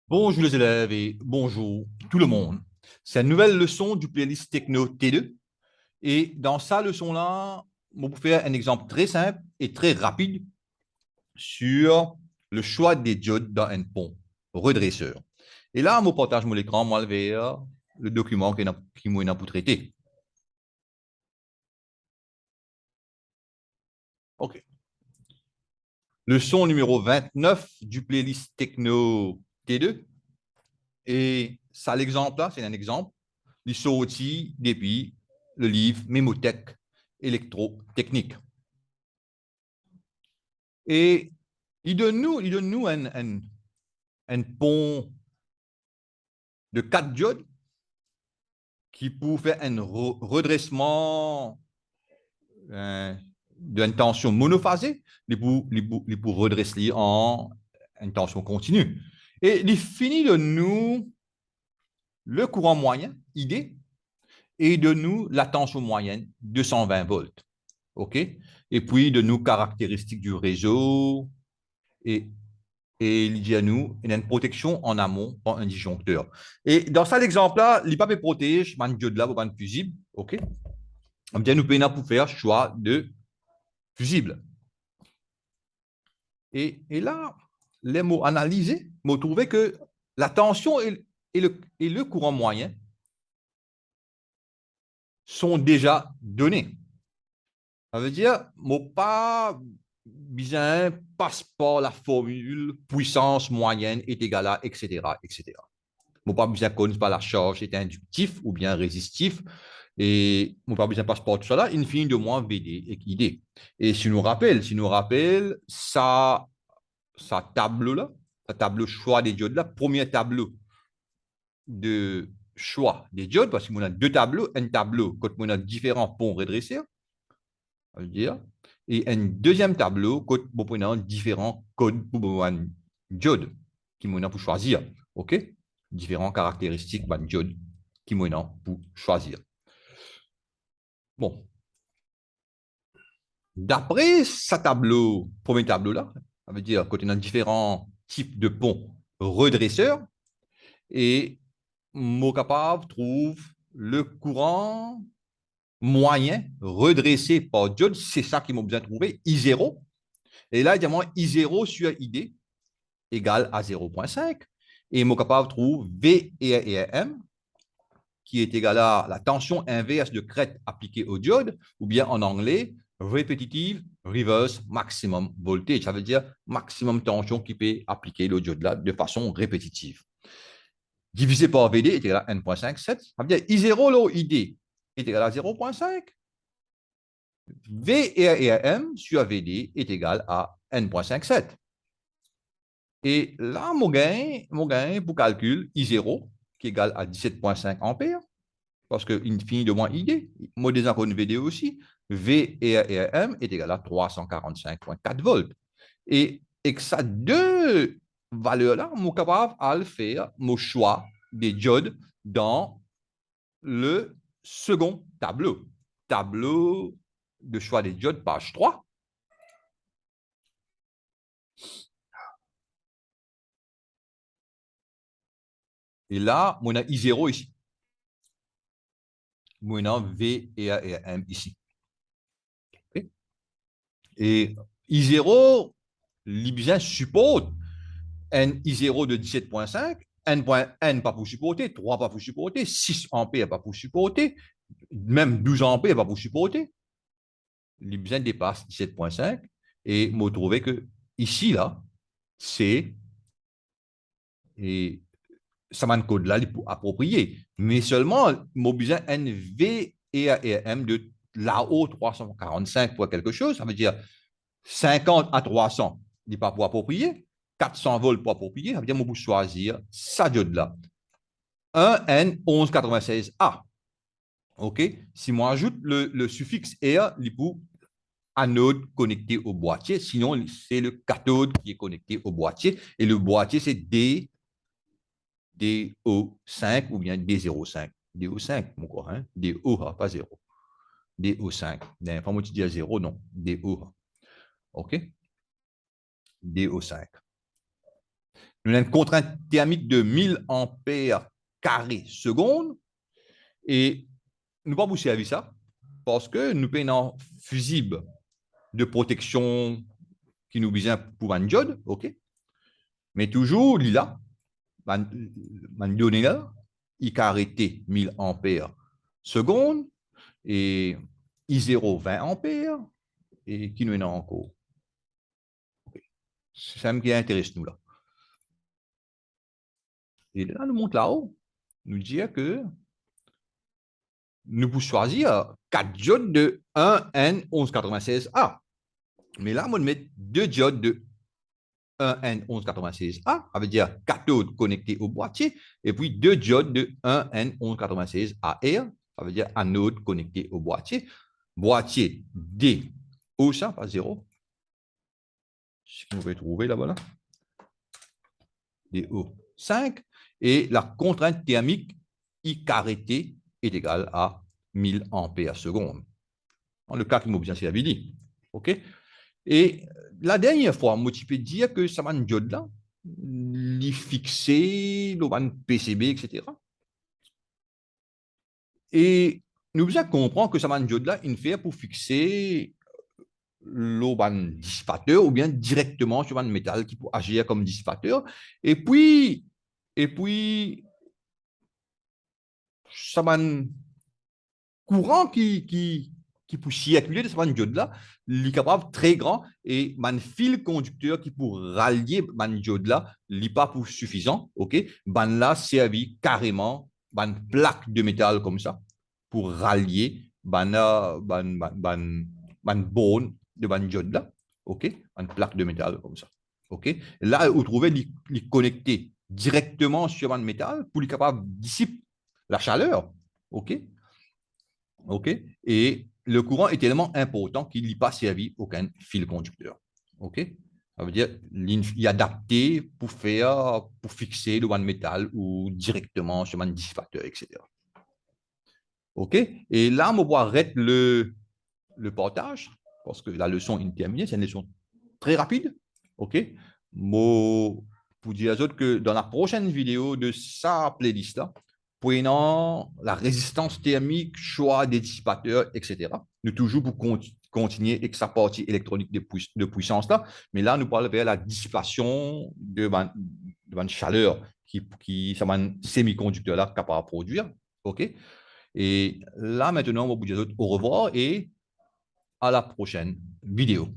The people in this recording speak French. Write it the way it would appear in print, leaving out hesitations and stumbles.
Bonjour les élèves et bonjour tout le monde. C'est une nouvelle leçon du playlist Techno T2. Et dans sa leçon-là, on va faire un exemple très simple et très rapide sur le choix des diodes dans un pont redresseur. Et là, je partage mon écran, moi, vers le document qui m'a pour traiter. OK. Leçon numéro 29 du playlist Techno T2. Et ça, l'exemple là, c'est un exemple. Il sorti depuis le livre Mémothèque électrotechnique. Et il donne nous un pont de 4 diodes qui pour faire un redressement d'une tension monophasée, pour redresser en une tension continue. Et il finit de nous le courant moyen, ID, et de nous la tension moyenne, 220 volts. OK? Et puis de nous caractéristiques du réseau et, il dit à nous, il y a une protection en amont par un disjoncteur. Et dans cet exemple-là, l'IPAP protège, man diode là, man fusible. OK? On bien nous pouvons pour faire choix de fusible. Et là, les mots analysés, m'ont trouvé que la tension et le courant moyen sont déjà donnés. Ça veut dire, moi pas besoin passe par la formule puissance moyenne est égale à, etc., etc. Moi pas besoin connaître pas la charge est inductif ou bien résistif. Et moi pas besoin passe par tout ça là, infini de moins VD et ID. Et si nous rappelle, ça tableau là, ça tableau choix des diodes là, premier tableau de choix des diodes, parce qu'on a deux tableaux, un tableau quand on a différents ponts redressés, ça veut dire, et un deuxième tableau, quand on a différents codes pour un diode qui m'ont pour choisir. OK? Différentes caractéristiques d'un diode qui m'ont pour choisir. Bon. D'après ce tableau, premier tableau là, ça veut dire quand on a différents types de ponts redresseurs, et mon capable trouve le courant moyen redressé par diode, c'est ça qui m'a bien trouvé, I0. Et là, évidemment, I0 sur ID égale à 0,5. Et mon capable trouve V et M, qui est égal à la tension inverse de crête appliquée au diode, ou bien en anglais, répétitive reverse maximum voltage. Ça veut dire maximum tension qui peut appliquer le diode là de façon répétitive. Divisé par VD est égal à 1,57. Ça veut dire I0 là, ID est égal à 0,5. V et M sur VD est égal à N.57. Et là, mon gain pour calcul I0, qui est égal à 17,5 ampères, parce qu'il finit de moins ID. Moi, des encore une VD aussi. V et M est égal à 345,4 volts. Et que ça, deux valeurs-là, je suis capable de faire mon choix des diodes dans le second tableau. Tableau de choix des diodes, page 3. Et là, on a I0 ici. On a V et M ici. Okay? Et I0, l'Ibizien supporte un I0 de 17,5, N pas pour supporter, 3 pas pour supporter, 6 ampères pas pour supporter, même 12 ampères pas pour supporter. L'Ibizien dépasse 17,5 et vous trouvez que ici, là, c'est et ça m'a code là approprié. Mais seulement, mon besoin NV et M de là-haut 345 pour quelque chose, ça veut dire 50 à 300, il n'est pas pour approprier. 400 volts pour approprier, ça veut dire que je peux choisir ça diode-là. 1N1196A. OK? Si moi ajoute le suffixe R, il pour anode connecté au boîtier. Sinon, c'est le cathode qui est connecté au boîtier. Et le boîtier, c'est DO5 ou bien D05. DO5, mon quoi, hein? DO, pas 0. DO5. Pas moi, tu dis à 0, non. DO. OK? DO5. Nous avons une contrainte thermique de 1000 ampères carré seconde et nous ne pas vous servir ça parce que nous payons un fusible de protection qui nous besoin pour un diode, ok? Mais toujours, là, man donné là, il a arrêté 1000 ampères seconde et I0 20 ampères et qui nous est encore. C'est ça qui intéresse nous là. Et là, nous montre là-haut, nous dit que nous pouvons choisir 4 diodes de 1N1196A. Mais là, on met 2 diodes de 1N1196A, ça veut dire cathode connectée au boîtier, et puis 2 diodes de 1N1196AR, ça veut dire anode connectée au boîtier. Boîtier D, où ça, pas 0. Ce qu'on peut trouver là-bas, là. DO 5. Et la contrainte thermique I carré est égale à 1000 ampères seconde. Dans le cas qui m'a bien dit. OK? Et la dernière fois, moi, tu peux dire que ça va une diode là, l'y fixer, le PCB, etc. Et nous devons comprendre que ça va une diode là, il fait pour fixer le dissipateur ou bien directement sur un métal qui peut agir comme dissipateur. Et puis ça va un courant qui peut circuler de cette diode-là, il est capable très grand et un fil conducteur qui peut rallier cette diode-là, il n'est pas pour suffisant, ok? Ben là, servi carrément une plaque de métal comme ça pour rallier bone de cette diode-là, ok? Une plaque de métal comme ça, ok? Là, vous trouvez les connecter directement sur un métal pour être capable de dissiper la chaleur, ok? OK? Et le courant est tellement important qu'il n'est pas servi aucun fil conducteur. OK? Ça veut dire qu'il est adapté pour fixer le one métal ou directement sur un dissipateur, etc. OK? Et là, on va arrêter le partage parce que la leçon est terminée. C'est une leçon très rapide. OK? Moi, pour dire aux autres que dans la prochaine vidéo de sa playlist-là, prenant la résistance thermique, choix des dissipateurs, etc. Nous toujours pour continuer avec sa partie électronique de puissance là, mais là, nous parlons vers la dissipation de la chaleur qui ça un semi-conducteur là capable de produire. OK? Et là, maintenant, on va vous dire au revoir et à la prochaine vidéo.